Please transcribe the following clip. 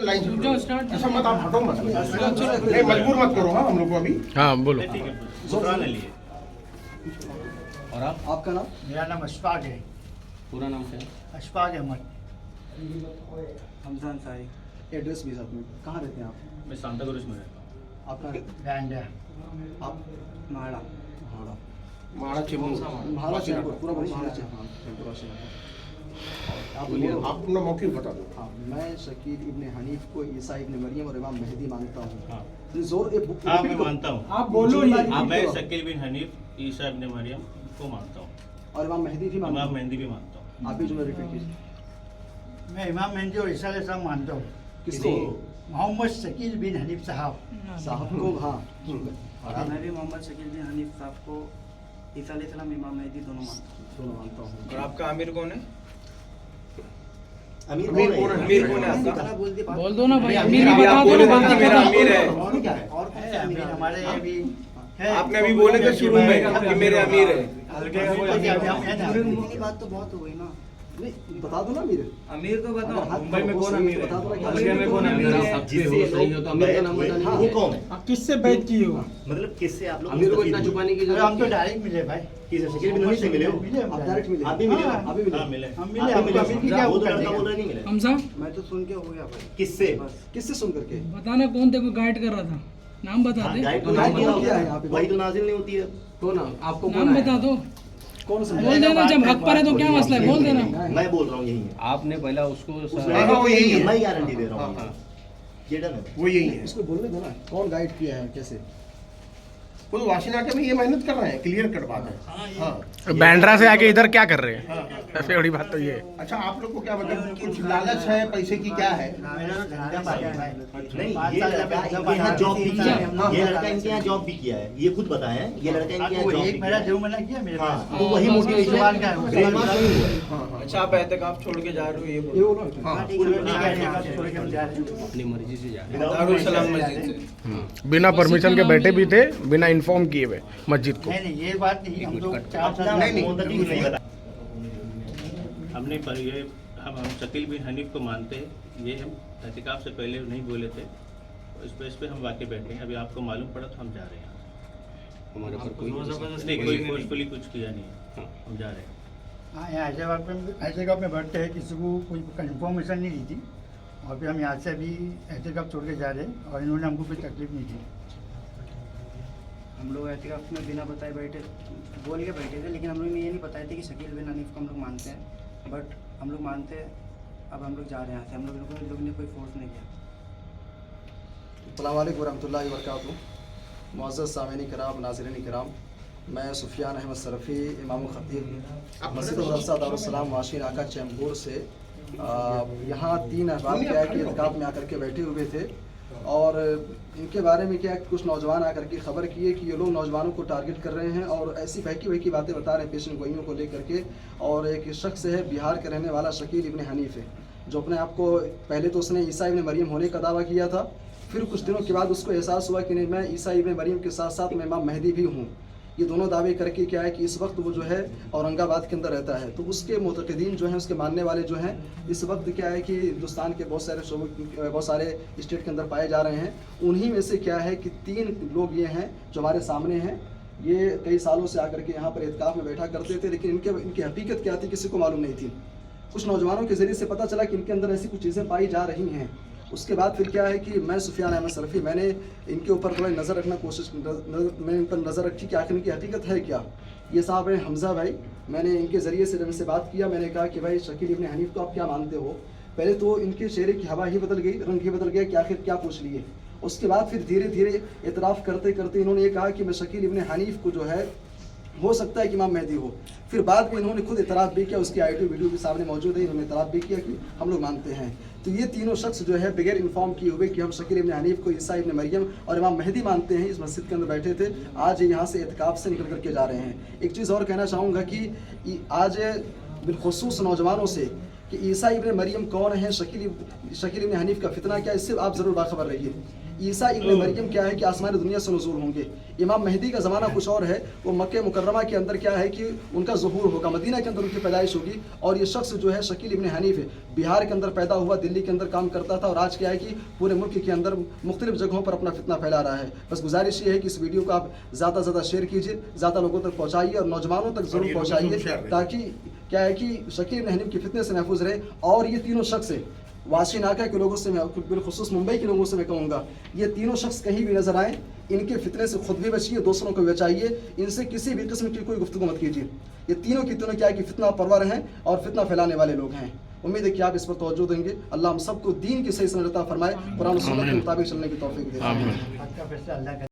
Line से ऐसा मत, आप हटो मत, नहीं मजबूर मत करो। हाँ हम लोग को अभी, हाँ बोलो। और आपका नाम? मेरा नाम अशफाक है। पूरा नाम क्या है? अशफाक अहमद। हमजान सारी। एड्रेस भी साथ में, कहाँ रहते हैं आप? मैं सांता क्रूज में रहता हूँ। आपका? बैंड आप? माड़ा। महाड़ा। माड़ा चिमू, महाड़ा चैनपुर, पूरा बोलिए। महाड़ा चैनपुर। आप बोलिए। आप अपना मौके बता दो। हाँ, मैं शकील इब्ने हनीफ को ईसा इब्ने मरियम और इमाम मेहदी मानता हूँ। हाँ। जोर ए बुक। हाँ मैं मानता हूँ। आप बोलो ये। मैं शकील बिन हनीफ ईसा इब्ने मरियम को मानता हूँ और इमाम मेहदी भी मानता इमाम हूँ। मेहदी भी मानता हूँ। आप भी जुमला रिपीट कीजिए। मैं इमाम मेहदी और ईसा अलैहिस्सलाम मानता हूँ। किसको? मोहम्मद शकील बिन हनीफ साहब। साहब को? हाँ। और मैं भी मोहम्मद शकील बिन हनीफ साहब को ईसा अलैहिस्सलाम इमाम मेहदी दोनों मानता हूँ। और आपका आमिर कौन है? अमीर कौन है? अमीर कौन है आपका? बोल दो ना भाई, अमीर बता दो ना, बाकी मेरा अमीर है। और क्या है? और है अमीर हमारे अभी है। आपने अभी बोले थे शुरू में कि मेरे अमीर है। इतनी बात तो बहुत हो गई ना। नहीं, बता दो ना अमीर। अमीर तो बताओ, अगर हाथ मुंबई में को कौन सही अमीर बता दो ना है? कि हल्के में कौन अमीर है? सही हो तो अमीर का नाम बताना हाँ, नहीं वो कौन है? आप किससे बैठ की हो? मतलब किससे आप लोग अमीर को इतना छुपाने की अरे जरूरत हम तो नहीं। डायरेक्ट मिले भाई। किसे शकील बिन हनीफ से मिले हो? मिले आप डायरेक्ट मिले? आप भी मिले हो? हाँ। आप भी मिले? हाँ मिले। हम आप मिले। भी हमको मिले? अमीर की क्या वो तो कर लड़का देगा? बोल रहा नहीं मिले। हमसा मैं तो सुन के हो गया भाई। किससे? बस किससे सुन करके? बताना कौन तेरे को गाइड कर रहा था, नाम बता हाँ, दे। गाइड तो गाइड नाम कौन किया है किया यहाँ पे? वही तो नाजिल नहीं होती है। कौन? आपको कौन नाम है? बता दो, कौन समझा? बोल देना। जब हक पर है तो क्या मसला है, बोल देना। मैं बोल रहा हूँ यही है। आपने पहला उसको हाँ, वो यही है। मैं गारंटी दे रहा हाँ हूँ। हाँ। ये डन है। वो यही है। इसको बोलने दो ना, कौन गाइड किया है, कैसे? वो तो वाशिनाटे में ये मेहनत कर रहे हैं, क्लियर कट बात है। हाँ बैंड्रा से आके इधर क्या कर रहे हैं? सबसे बड़ी बात तो ये है। अच्छा, आप लोग को क्या मतलब कुछ लालच है पैसे की, क्या है? मेरा तो धंधा पानी है भाई। नहीं, पाँच ये साल लड़का जब इनके यहाँ जॉब भी किया है। हाँ, ये हाँ, लड़का इनके यहाँ जॉब भी किया है। ये खुद बताए हैं, ये लड़का इनके यहाँ जॉब भी एक किया मेरा है। जो मना किया मेरे हाँ, पास। तो वही मोटिवेशन सवाल का है वो। ब्रेन वॉश नहीं हुआ है। अच्छा, आप एहतिकाफ छोड़ के जा रहे हो ये ये बोलो। बोलो। हाँ अपनी मर्जी से जा रहे दारुल सलाम मस्जिद से। बिना परमिशन के बैठे भी थे, बिना इन्फॉर्म किए हुए मस्जिद को। नहीं नहीं ये बात नहीं, हम लोग 4 साल नहीं, फोन तक नहीं बता। हमने पर ये हम शकील बिन हनीफ को मानते हैं। ये हम एहतिकाफ से पहले नहीं बोले थे, इस पे हम वाकई बैठे हैं। अभी आपको मालूम पड़ा तो हम जा रहे हैं। हमारे ऊपर कोई नहीं, कोई फोर्सफुली कुछ किया नहीं है, हम जा रहे हैं। हाँ, यहाँ एहतिकाफ में बैठते हैं, किसी को कोई इन्फॉर्मेशन नहीं दी थी और फिर हम यहाँ से अभी एहतिकाफ छोड़ के जा रहे हैं और इन्होंने हमको कोई तकलीफ नहीं दी। हम लोग एहतिकाफ में बिना बताए बैठे, बोल के बैठे थे, लेकिन हम लोग ने ये नहीं बताए थे कि शकील बिन हनीफ को हम लोग मानते हैं। बट हम लोग मानते हैं। अब हम लोग जा रहे हैं यहाँ से। हम लोग ने कोई फोर्स नहीं किया। अस्सलाम वालेकुम वरहमतुल्लाहि वबरकातुहू। मुअज़्ज़ज़ सामीन किराम, नाज़रीन किराम, मैं सुफियान अहमद सरफ़ी, इमाम ख़तीब मस्जिद मदरसा दारुस्सलाम वाशिन आका चैम्बूर से यहाँ 3 अहबाब क्या है कि इत्काफ़ में आकर के बैठे हुए थे और इनके बारे में क्या है कि कुछ नौजवान आकर के ख़बर किए कि ये लोग नौजवानों को टारगेट कर रहे हैं और ऐसी बहकी बातें बता रहे हैं पेशन गोइयों को लेकर के। और एक शख्स है बिहार के रहने वाला शकील इब्ने हनीफ है, जो अपने आप को पहले तो उसने ईसा इब्ने मरियम होने का दावा किया था, फिर कुछ दिनों के बाद उसको एहसास हुआ कि नहीं, मैं ईसा इब्ने मरियम के साथ साथ मैं इमाम मेहदी भी हूँ। ये दोनों दावे करके क्या है कि इस वक्त वो जो है औरंगाबाद के अंदर रहता है। तो उसके मुतक़दीन जो हैं, उसके मानने वाले जो हैं, इस वक्त क्या है कि हिंदुस्तान के बहुत सारे स्टेट के अंदर पाए जा रहे हैं। उन्हीं में से क्या है कि 3 लोग ये हैं जो हमारे सामने हैं। ये कई सालों से आकर के यहाँ पर इत्काफ़ में बैठा करते थे, लेकिन इनकी हकीकत क्या थी किसी को मालूम नहीं थी। कुछ नौजवानों के ज़रिए से पता चला कि इनके अंदर ऐसी कुछ चीज़ें पाई जा रही हैं। उसके बाद फिर क्या है कि मैं सुफियान अहमद सरफ़ी, मैंने इनके ऊपर थोड़ा नज़र रखना मैं इन पर नज़र रखी कि आखिर इनकी हकीकत है क्या। ये साहब हैं हमज़ा भाई, मैंने इनके ज़रिए से जब इनसे बात किया, मैंने कहा कि भाई शकील इब्ने हनीफ को आप क्या मानते हो। पहले तो इनके चेहरे की हवा ही बदल गई, रंग ही बदल गया कि आखिर क्या पूछ लिए। उसके बाद फिर धीरे धीरे इतराफ़ करते करते इन्होंने ये कहा कि मैं शकील इब्ने हनीफ को जो है हो सकता है कि इमाम मेहदी हो। फिर बाद में इन्होंने खुद इतराफ़ भी किया, उसकी ऑडियो वीडियो भी सामने मौजूद है, इन्होंने इतराफ़ भी किया कि हम लोग मानते हैं। तो ये तीनों शख्स जो है बगैर इन्फॉर्म किए हुए कि हम शकील इब्ने हनीफ को ईसा इब्ने मरियम और इमाम मेहदी मानते हैं, इस मस्जिद के अंदर बैठे थे। आज यहाँ से इत्काफ़ से निकल करके जा रहे हैं। एक चीज़ और कहना चाहूँगा कि आज बिलखुसूस नौजवानों से कि ईसा इब्ने मरियम कौन है, शकील इब्ने हनीफ का फितना क्या, इससे आप ज़रूर बाखबर रहिए। ईसा इब्न मरियम क्या है कि आसमानी दुनिया से नज़ूल होंगे। इमाम मेहदी का ज़माना कुछ और है, वो मक्के मुकर्रमा के अंदर क्या है कि उनका ज़ुहूर होगा, मदीना के अंदर उनकी पैदाइश होगी। और ये शख्स जो है शकील इब्न हनीफ है, बिहार के अंदर पैदा हुआ, दिल्ली के अंदर काम करता था और आज क्या है कि पूरे मुल्क के अंदर मुख्तलिफ जगहों पर अपना फितना फैला रहा है। बस गुजारिश ये है कि इस वीडियो को आप ज़्यादा से ज़्यादा शेयर कीजिए, ज़्यादा लोगों तक पहुँचाइए और नौजवानों तक ज़रूर पहुँचाइए, ताकि क्या है कि शकील इब्न हनीफ के फितने से महफूज रहे। और ये तीनों शख्स है, वाशी नाका के लोगों से मैं बिलखुसूस मुंबई के लोगों से मैं कहूँगा, ये तीनों शख्स कहीं भी नजर आए, इनके फितने से खुद भी बचिए, दूसरों को भी बचाइए, इनसे किसी भी किस्म की कोई गुफ्तगू मत कीजिए। ये तीनों की तीनों क्या है कि फितना परवर हैं और फितना फैलाने वाले लोग हैं। उम्मीद है कि आप इस पर तवज्जो देंगे। अल्लाह हम सबको दीन की सही समझता फरमाए, कुरान और सुन्नत के मुताबिक चलने की तौफीक दे। आज का फैसला अल्लाह का